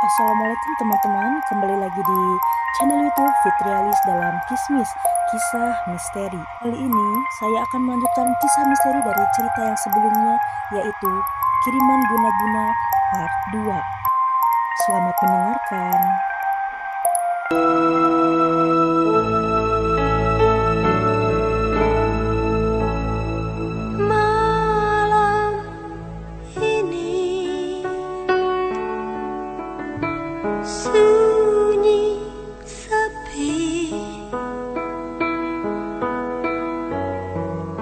Assalamualaikum teman-teman, kembali lagi di channel YouTube Fitrialis dalam Kismis, kisah misteri. Kali ini saya akan melanjutkan kisah misteri dari cerita yang sebelumnya, yaitu Kiriman Guna-Guna Part 2. Selamat mendengarkan. Sunyi sepi,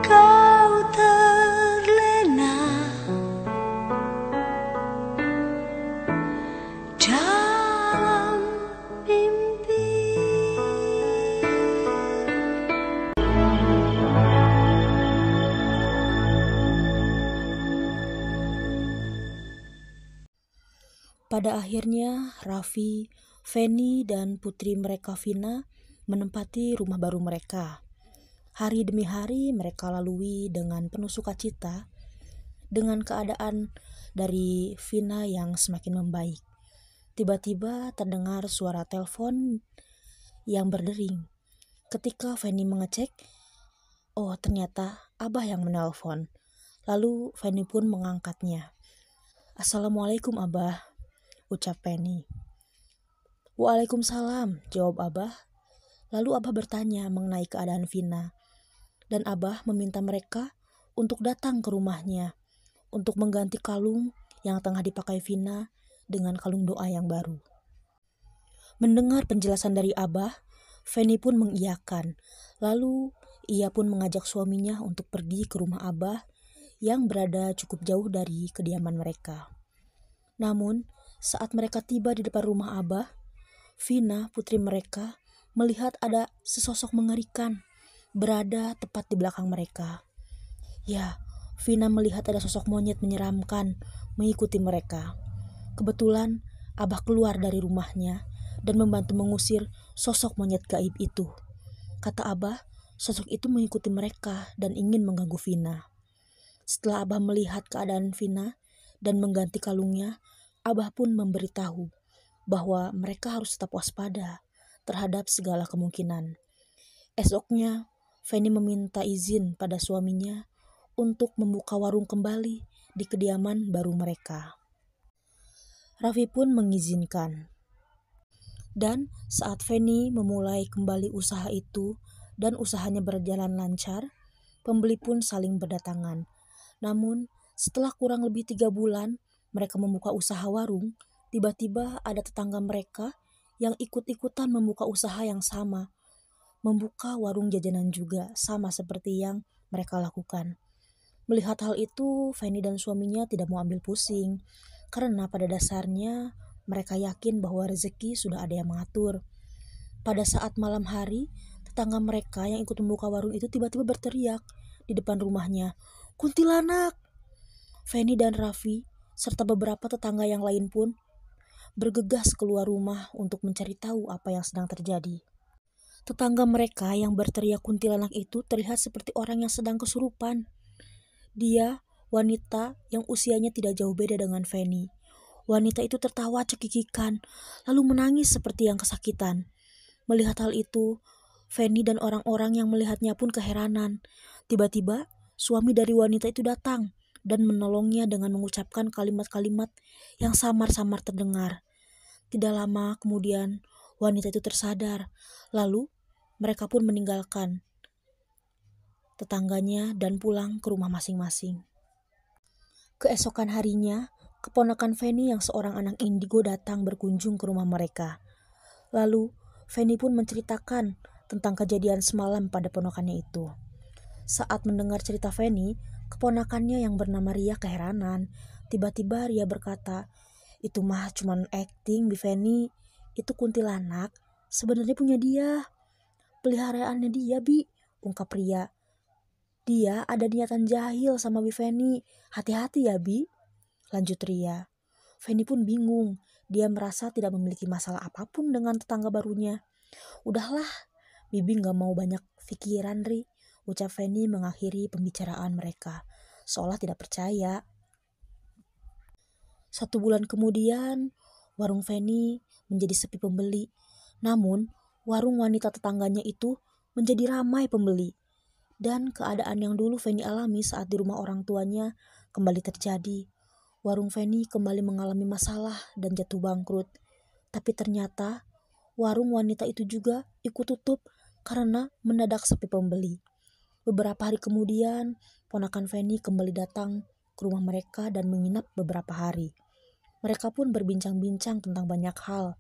kau terlena dalam mimpi. Pada akhirnya, Raffi, Feni, dan putri mereka Vina menempati rumah baru mereka. Hari demi hari mereka lalui dengan penuh sukacita dengan keadaan dari Vina yang semakin membaik. Tiba-tiba terdengar suara telepon yang berdering. Ketika Feni mengecek, oh ternyata Abah yang menelpon. Lalu Feni pun mengangkatnya. "Assalamualaikum Abah," ucap Feni. "Waalaikumsalam," jawab Abah. Lalu Abah bertanya mengenai keadaan Vina. Dan Abah meminta mereka untuk datang ke rumahnya untuk mengganti kalung yang tengah dipakai Vina dengan kalung doa yang baru. Mendengar penjelasan dari Abah, Feni pun mengiyakan. Lalu ia pun mengajak suaminya untuk pergi ke rumah Abah yang berada cukup jauh dari kediaman mereka. Namun, saat mereka tiba di depan rumah Abah, Vina, putri mereka, melihat ada sesosok mengerikan berada tepat di belakang mereka. Ya, Vina melihat ada sosok monyet menyeramkan mengikuti mereka. Kebetulan Abah keluar dari rumahnya dan membantu mengusir sosok monyet gaib itu. Kata Abah, sosok itu mengikuti mereka dan ingin mengganggu Vina. Setelah Abah melihat keadaan Vina dan mengganti kalungnya, Abah pun memberitahu bahwa mereka harus tetap waspada terhadap segala kemungkinan. Esoknya, Feni meminta izin pada suaminya untuk membuka warung kembali di kediaman baru mereka. Raffi pun mengizinkan. Dan saat Feni memulai kembali usaha itu dan usahanya berjalan lancar, pembeli pun saling berdatangan. Namun, setelah kurang lebih 3 bulan mereka membuka usaha warung, tiba-tiba ada tetangga mereka yang ikut-ikutan membuka usaha yang sama, membuka warung jajanan juga sama seperti yang mereka lakukan. Melihat hal itu, Feni dan suaminya tidak mau ambil pusing, karena pada dasarnya mereka yakin bahwa rezeki sudah ada yang mengatur. Pada saat malam hari, tetangga mereka yang ikut membuka warung itu tiba-tiba berteriak di depan rumahnya, "Kuntilanak!" Feni dan Raffi serta beberapa tetangga yang lain pun bergegas keluar rumah untuk mencari tahu apa yang sedang terjadi. Tetangga mereka yang berteriak kuntilanak itu terlihat seperti orang yang sedang kesurupan. Dia wanita yang usianya tidak jauh beda dengan Feni. Wanita itu tertawa cekikikan, lalu menangis seperti yang kesakitan. Melihat hal itu, Feni dan orang-orang yang melihatnya pun keheranan. Tiba-tiba, suami dari wanita itu datang dan menolongnya dengan mengucapkan kalimat-kalimat yang samar-samar terdengar. Tidak lama kemudian, wanita itu tersadar. Lalu, mereka pun meninggalkan tetangganya dan pulang ke rumah masing-masing. Keesokan harinya, keponakan Feni yang seorang anak indigo datang berkunjung ke rumah mereka. Lalu, Feni pun menceritakan tentang kejadian semalam pada ponakannya itu. Saat mendengar cerita Feni, keponakannya yang bernama Ria keheranan. Tiba-tiba Ria berkata, "Itu mah cuman acting, Bi Feni. Itu kuntilanak sebenarnya punya dia. Peliharaannya dia, Bi," ungkap Ria. "Dia ada niatan jahil sama Bi Feni. Hati-hati ya, Bi," lanjut Ria. Feni pun bingung. Dia merasa tidak memiliki masalah apapun dengan tetangga barunya. "Udahlah, Bibi gak mau banyak pikiran, Ri," ucap Feni mengakhiri pembicaraan mereka, seolah tidak percaya. 1 bulan kemudian, Warung Feni menjadi sepi pembeli. Namun, warung wanita tetangganya itu menjadi ramai pembeli. Dan keadaan yang dulu Feni alami saat di rumah orang tuanya kembali terjadi. Warung Feni kembali mengalami masalah dan jatuh bangkrut. Tapi ternyata warung wanita itu juga ikut tutup karena mendadak sepi pembeli. Beberapa hari kemudian, ponakan Feni kembali datang ke rumah mereka dan menginap beberapa hari. Mereka pun berbincang-bincang tentang banyak hal.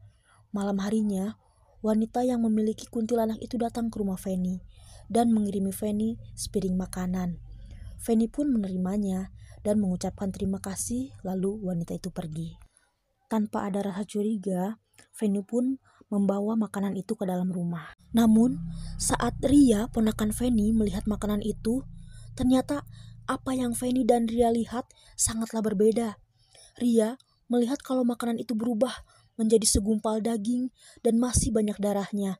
Malam harinya, wanita yang memiliki kuntilanak itu datang ke rumah Feni dan mengirimi Feni sepiring makanan. Feni pun menerimanya dan mengucapkan terima kasih, lalu wanita itu pergi. Tanpa ada rasa curiga, Feni pun membawa makanan itu ke dalam rumah. Namun, saat Ria, ponakan Feni, melihat makanan itu, ternyata apa yang Feni dan Ria lihat sangatlah berbeda. Ria melihat kalau makanan itu berubah menjadi segumpal daging dan masih banyak darahnya.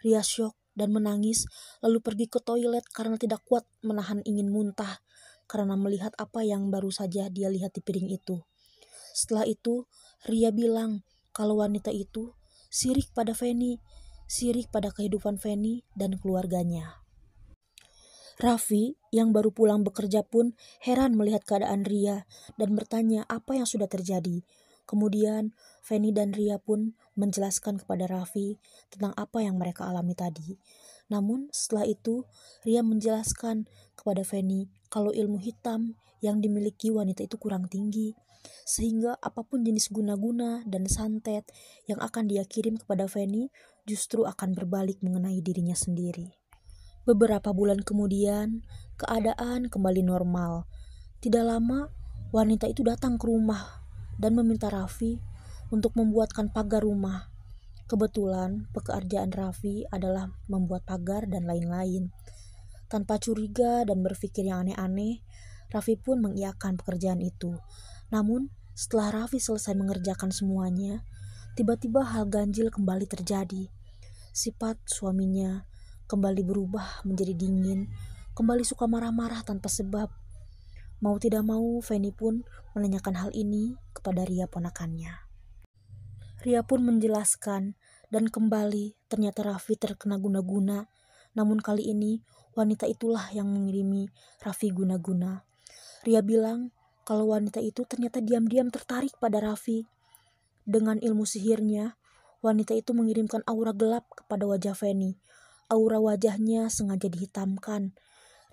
Ria syok dan menangis, lalu pergi ke toilet karena tidak kuat menahan ingin muntah karena melihat apa yang baru saja dia lihat di piring itu. Setelah itu, Ria bilang kalau wanita itu sirik pada Feni, sirik pada kehidupan Feni dan keluarganya. Raffi yang baru pulang bekerja pun heran melihat keadaan Ria dan bertanya apa yang sudah terjadi. Kemudian Feni dan Ria pun menjelaskan kepada Raffi tentang apa yang mereka alami tadi. Namun setelah itu Ria menjelaskan kepada Feni kalau ilmu hitam yang dimiliki wanita itu kurang tinggi, sehingga apapun jenis guna-guna dan santet yang akan dia kirim kepada Feni justru akan berbalik mengenai dirinya sendiri. Beberapa bulan kemudian, keadaan kembali normal. Tidak lama, wanita itu datang ke rumah dan meminta Raffi untuk membuatkan pagar rumah. Kebetulan, pekerjaan Raffi adalah membuat pagar dan lain-lain. Tanpa curiga dan berpikir yang aneh-aneh, Raffi pun mengiyakan pekerjaan itu. Namun, setelah Raffi selesai mengerjakan semuanya, tiba-tiba hal ganjil kembali terjadi. Sifat suaminya kembali berubah menjadi dingin, kembali suka marah-marah tanpa sebab. Mau tidak mau, Feni pun menanyakan hal ini kepada Ria ponakannya. Ria pun menjelaskan dan kembali ternyata Raffi terkena guna-guna. Namun kali ini wanita itulah yang mengirimi Raffi guna-guna. Ria bilang kalau wanita itu ternyata diam-diam tertarik pada Raffi. Dengan ilmu sihirnya, wanita itu mengirimkan aura gelap kepada wajah Feni. Aura wajahnya sengaja dihitamkan.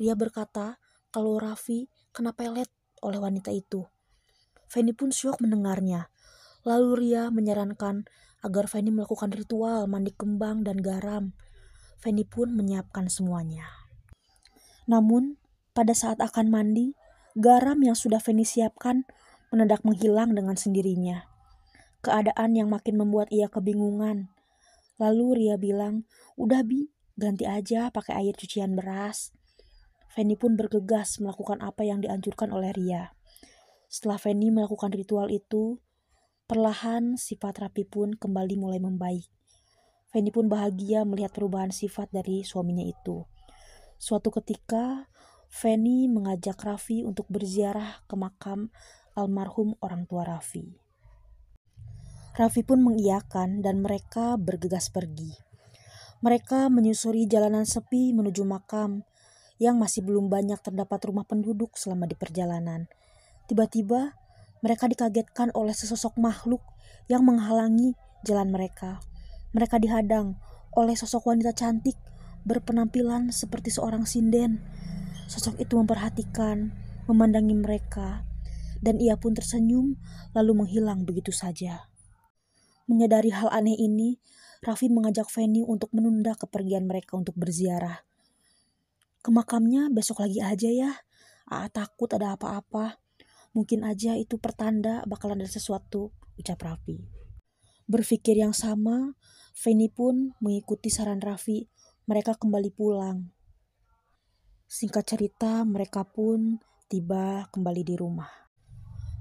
Ria berkata kalau Raffi kena pelet oleh wanita itu. Feni pun syok mendengarnya. Lalu Ria menyarankan agar Feni melakukan ritual mandi kembang dan garam. Feni pun menyiapkan semuanya. Namun, pada saat akan mandi, garam yang sudah Feni siapkan mendadak menghilang dengan sendirinya. Keadaan yang makin membuat ia kebingungan. Lalu Ria bilang, "Udah Bi, ganti aja pakai air cucian beras." Feni pun bergegas melakukan apa yang dianjurkan oleh Ria. Setelah Feni melakukan ritual itu, perlahan sifat Raffi pun kembali mulai membaik. Feni pun bahagia melihat perubahan sifat dari suaminya itu. Suatu ketika, Feni mengajak Raffi untuk berziarah ke makam almarhum orang tua Raffi. Raffi pun mengiyakan dan mereka bergegas pergi. Mereka menyusuri jalanan sepi menuju makam yang masih belum banyak terdapat rumah penduduk selama di perjalanan. Tiba-tiba mereka dikagetkan oleh sesosok makhluk yang menghalangi jalan mereka. Mereka dihadang oleh sosok wanita cantik berpenampilan seperti seorang sinden. Sosok itu memperhatikan, memandangi mereka, dan ia pun tersenyum lalu menghilang begitu saja. Menyadari hal aneh ini, Raffi mengajak Feni untuk menunda kepergian mereka untuk berziarah. "Ke makamnya besok lagi aja ya. Aa takut ada apa-apa. Mungkin aja itu pertanda bakalan ada sesuatu," ucap Raffi. Berpikir yang sama, Feni pun mengikuti saran Raffi. Mereka kembali pulang. Singkat cerita, mereka pun tiba kembali di rumah.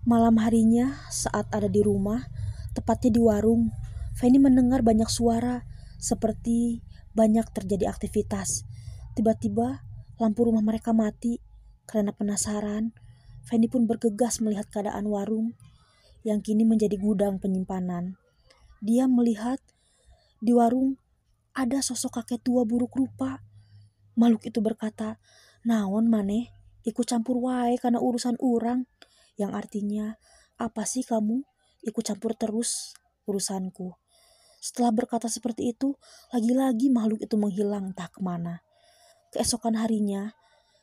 Malam harinya, saat ada di rumah, tepatnya di warung, Feni mendengar banyak suara, seperti banyak terjadi aktivitas. Tiba-tiba, lampu rumah mereka mati. Karena penasaran, Feni pun bergegas melihat keadaan warung yang kini menjadi gudang penyimpanan. dia melihat di warung ada sosok kakek tua buruk rupa. Makhluk itu berkata, "Naon maneh, ikut campur wae karena urusan urang." Yang artinya, apa sih kamu ikut campur terus urusanku? Setelah berkata seperti itu, lagi-lagi makhluk itu menghilang entah kemana. Keesokan harinya,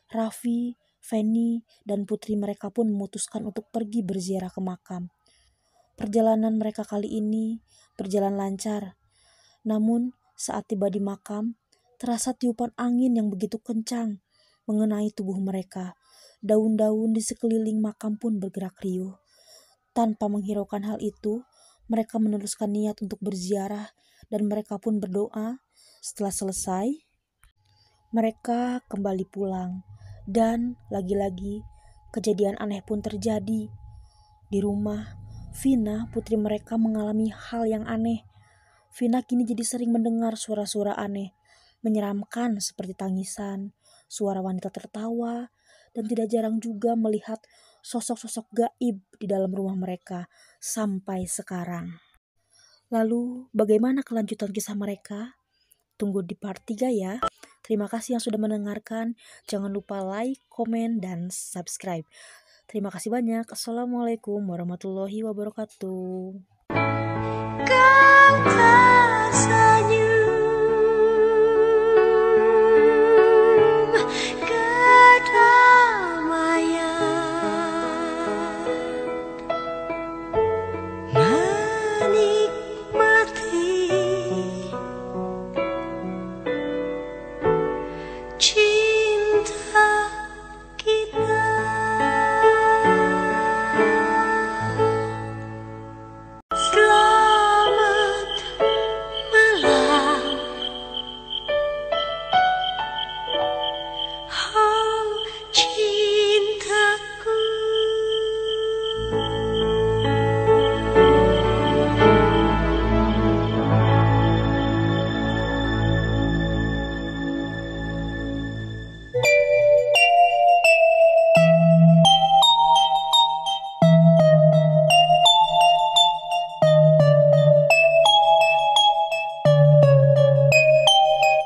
Raffi, Feni, dan putri mereka pun memutuskan untuk pergi berziarah ke makam. Perjalanan mereka kali ini berjalan lancar. Namun, saat tiba di makam, terasa tiupan angin yang begitu kencang mengenai tubuh mereka. Daun-daun di sekeliling makam pun bergerak riuh. Tanpa menghiraukan hal itu, mereka meneruskan niat untuk berziarah dan mereka pun berdoa. Setelah selesai, mereka kembali pulang. Dan lagi-lagi kejadian aneh pun terjadi. Di rumah, Vina, putri mereka, mengalami hal yang aneh. Vina kini jadi sering mendengar suara-suara aneh, menyeramkan seperti tangisan, suara wanita tertawa, dan tidak jarang juga melihat sosok-sosok gaib di dalam rumah mereka sampai sekarang. Lalu, bagaimana kelanjutan kisah mereka? Tunggu di part 3 ya. Terima kasih yang sudah mendengarkan. Jangan lupa like, komen, dan subscribe. Terima kasih banyak. Assalamualaikum warahmatullahi wabarakatuh. Kau tak